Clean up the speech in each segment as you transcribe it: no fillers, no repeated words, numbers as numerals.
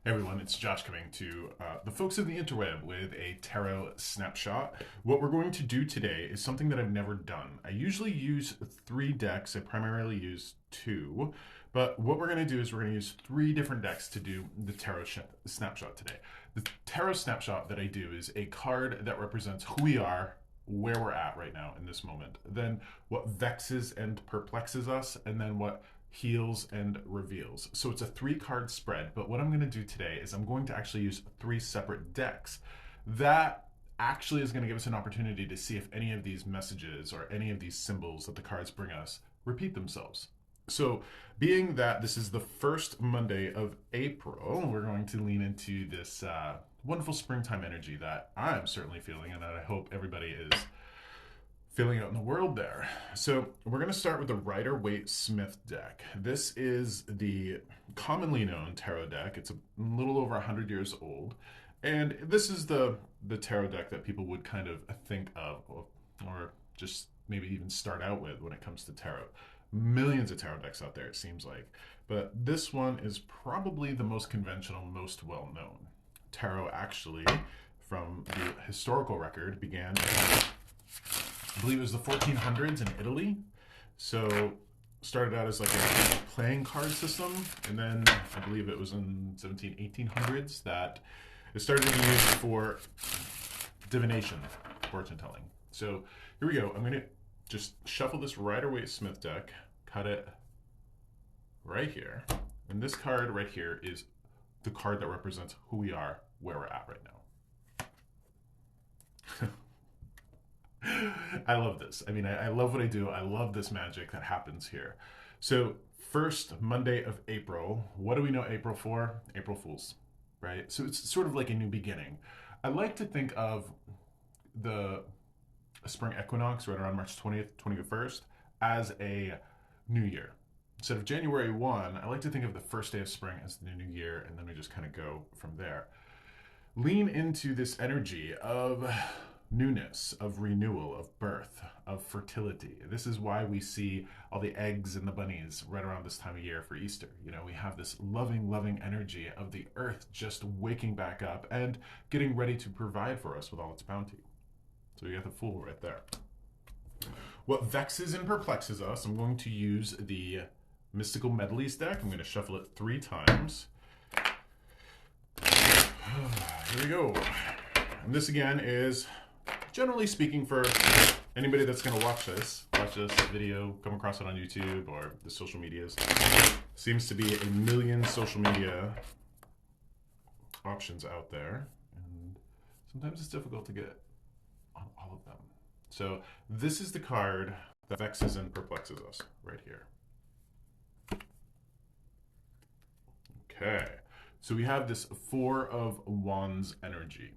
Hey everyone, it's Josh coming to the folks of the interweb with a tarot snapshot. What we're going to do today is something that I've never done. I usually use 3 decks. I primarily use 2, but what we're going to do is we're going to use 3 different decks to do the tarot snapshot today. The tarot snapshot that I do is a card that represents who we are, where we're at right now in this moment, then what vexes and perplexes us, and then what heals and reveals. So it's a 3-card spread, but what I'm going to do today is I'm going to actually use 3 separate decks. That actually is going to give us an opportunity to see if any of these messages or any of these symbols that the cards bring us repeat themselves. So being that this is the first Monday of April, we're going to lean into this wonderful springtime energy that I'm certainly feeling and that I hope everybody is feeling out in the world there. So we're going to start with the Rider-Waite-Smith deck. This is the commonly known tarot deck. It's a little over 100 years old. And this is the tarot deck that people would kind of think of or just maybe even start out with when it comes to tarot. Millions of tarot decks out there, it seems like. But this one is probably the most conventional, most well-known. Tarot actually, from the historical record, began I believe it was the 1400s in Italy. So started out as like a playing card system, and then I believe it was in 1800s that it started to be used for divination, fortune telling. So here we go. I'm going to just shuffle this Rider-Waite-Smith deck, cut it right here. And this card right here is the card that represents who we are, where we're at right now. I love this. I mean, I love what I do. I love this magic that happens here. So first Monday of April, what do we know April for? April Fools, right? So it's sort of like a new beginning. I like to think of the spring equinox right around March 20th, 21st as a new year. Instead of January 1, I like to think of the first day of spring as the new year, and then we just kind of go from there. Lean into this energy of newness, of renewal, of birth, of fertility. This is why we see all the eggs and the bunnies right around this time of year for Easter. You know, we have this loving, loving energy of the earth just waking back up and getting ready to provide for us with all its bounty. So you got the Fool right there. What vexes and perplexes us, I'm going to use the Mystical Medleys deck. I'm going to shuffle it 3 times. Here we go. And this again is, generally speaking, for anybody that's going to watch this video, come across it on YouTube or the social medias, seems to be a million social media options out there, and sometimes it's difficult to get on all of them. So this is the card that vexes and perplexes us right here. Okay, so we have this 4 of Wands energy.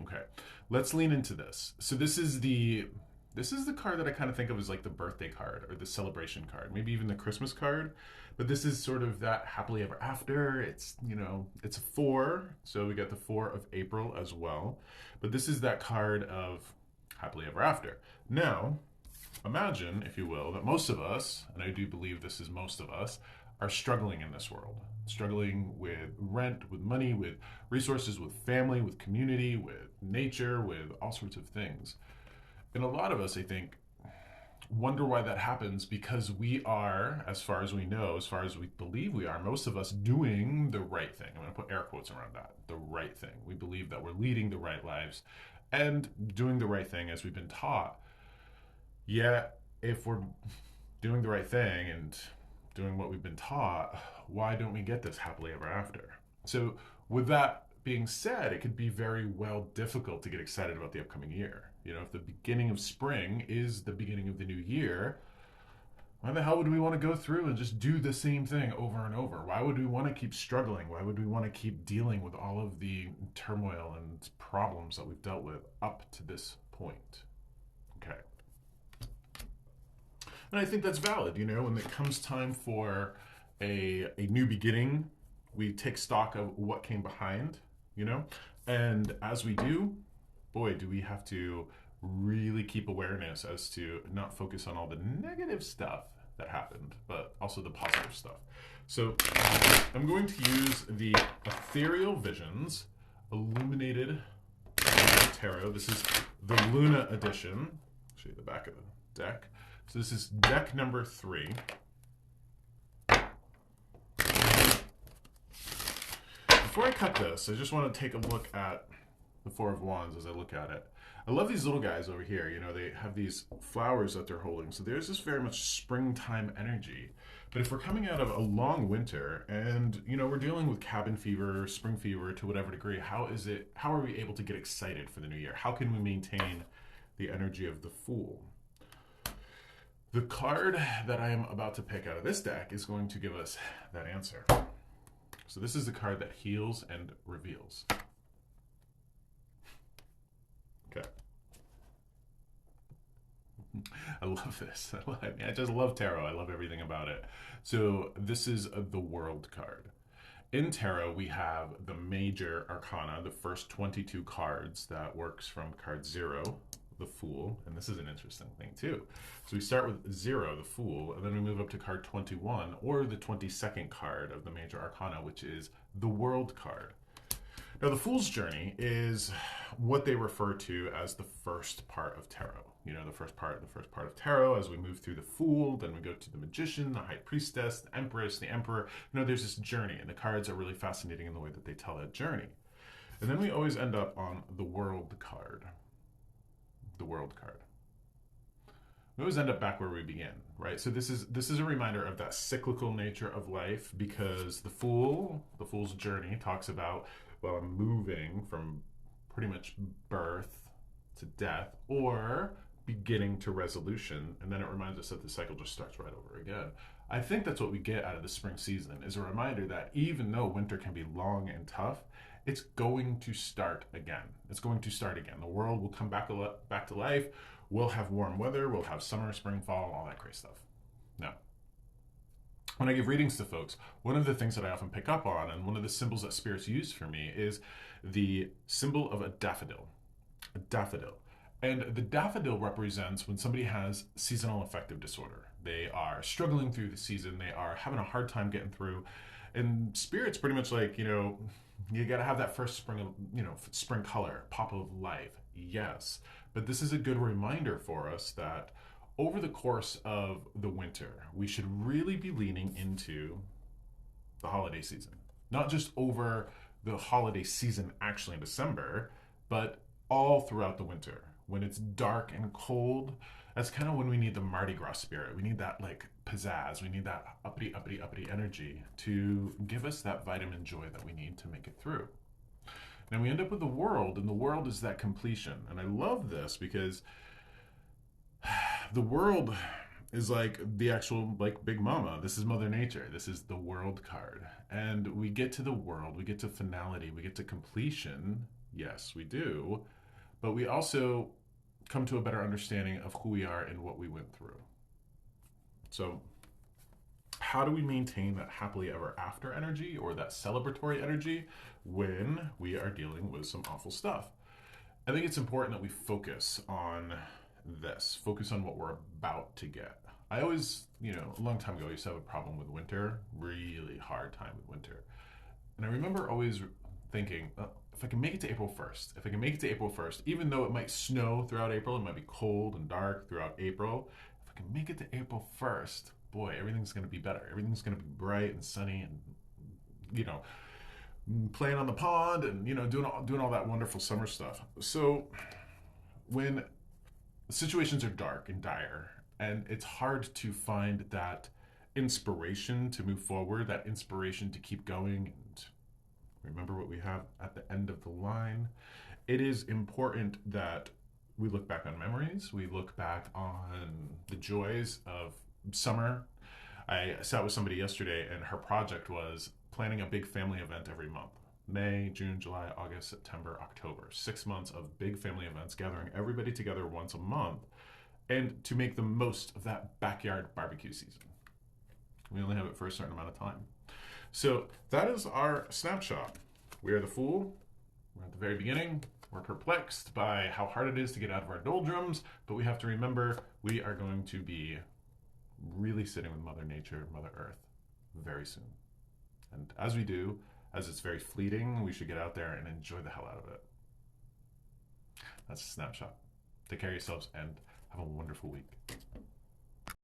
Okay, let's lean into this. So this is the card that I kind of think of as like the birthday card or the celebration card, maybe even the Christmas card. But this is sort of that happily ever after. It's, you know, it's a 4, so we got the 4 of April as well. But this is that card of happily ever after. Now, imagine, if you will, that most of us, and I do believe this is most of us, are struggling in this world. Struggling with rent, with money, with resources, with family, with community, with nature, with all sorts of things. And a lot of us, I think, wonder why that happens, because we are, as far as we know, as far as we believe we are, most of us doing the right thing. I'm going to put air quotes around that, the right thing. We believe that we're leading the right lives and doing the right thing as we've been taught. Yet, if we're doing the right thing and doing what we've been taught, why don't we get this happily ever after? So with that being said, it could be very well difficult to get excited about the upcoming year. You know, if the beginning of spring is the beginning of the new year, why the hell would we want to go through and just do the same thing over and over? Why would we want to keep struggling? Why would we want to keep dealing with all of the turmoil and problems that we've dealt with up to this point? Okay. And I think that's valid. You know, when it comes time for a new beginning, we take stock of what came behind, you know, and as we do, boy, do we have to really keep awareness as to not focus on all the negative stuff that happened, but also the positive stuff. So I'm going to use the Ethereal Visions Illuminated Tarot. This is the Luna edition. I'll show you the back of the deck. So this is deck number 3. Before I cut this, I just want to take a look at the Four of Wands as I look at it. I love these little guys over here. You know, they have these flowers that they're holding. So there's this very much springtime energy. But if we're coming out of a long winter and, you know, we're dealing with cabin fever, spring fever to whatever degree, how are we able to get excited for the new year? How can we maintain the energy of the Fool? The card that I am about to pick out of this deck is going to give us that answer. So this is the card that heals and reveals. Okay. I love this. I just love tarot. I love everything about it. So this is the World card. In tarot, we have the major arcana, the first 22 cards that works from card 0, the Fool. And this is an interesting thing too. So we start with 0, the Fool, and then we move up to card 21, or the 22nd card of the major arcana, which is the World card. Now, the Fool's journey is what they refer to as the first part of tarot. You know, the first part of tarot, as we move through the Fool, then we go to the Magician, the High Priestess, the Empress, the Emperor. You know, there's this journey, and the cards are really fascinating in the way that they tell that journey. And then we always end up on the World card. The World card. We always end up back where we begin, right? So this is a reminder of that cyclical nature of life, because the Fool's journey talks about, well, I'm moving from pretty much birth to death, or beginning to resolution, and then it reminds us that the cycle just starts right over again. I think that's what we get out of the spring season, is a reminder that even though winter can be long and tough, it's going to start again. It's going to start again. The world will come back to life. We'll have warm weather. We'll have summer, spring, fall, all that great stuff. Now, when I give readings to folks, one of the things that I often pick up on, and one of the symbols that spirits use for me, is the symbol of a daffodil. A daffodil. And the daffodil represents when somebody has seasonal affective disorder. They are struggling through the season. They are having a hard time getting through. And spirit's pretty much like, you know, you got to have that first spring color, pop of life. Yes. But this is a good reminder for us that over the course of the winter, we should really be leaning into the holiday season. Not just over the holiday season actually in December, but all throughout the winter. When it's dark and cold, that's kind of when we need the Mardi Gras spirit. We need that like pizzazz. We need that uppity energy to give us that vitamin joy that we need to make it through. Now we end up with the World, and the World is that completion. And I love this because the World is like the actual like Big Mama. This is Mother Nature. This is the World card. And we get to the World, we get to finality, we get to completion. Yes, we do. But we also come to a better understanding of who we are and what we went through. So how do we maintain that happily ever after energy, or that celebratory energy, when we are dealing with some awful stuff? I think it's important that we focus on this, focus on what we're about to get. I always, you know, a long time ago, I used to have a problem with winter, really hard time with winter. And I remember always thinking, if I can make it to April 1st, even though it might snow throughout April, it might be cold and dark throughout April, if I can make it to April 1st, boy, everything's going to be better. Everything's going to be bright and sunny and, you know, playing on the pond and, you know, doing all that wonderful summer stuff. So when situations are dark and dire, and it's hard to find that inspiration to move forward, that inspiration to keep going and remember what we have at the end of the line, it is important that we look back on memories. We look back on the joys of summer. I sat with somebody yesterday, and her project was planning a big family event every month. May, June, July, August, September, October. 6 months of big family events, gathering everybody together once a month, and to make the most of that backyard barbecue season. We only have it for a certain amount of time. So that is our snapshot. We are the Fool. We're at the very beginning. We're perplexed by how hard it is to get out of our doldrums, but we have to remember we are going to be really sitting with Mother Nature, Mother Earth, very soon. And as we do, as it's very fleeting, we should get out there and enjoy the hell out of it. That's a snapshot. Take care of yourselves and have a wonderful week.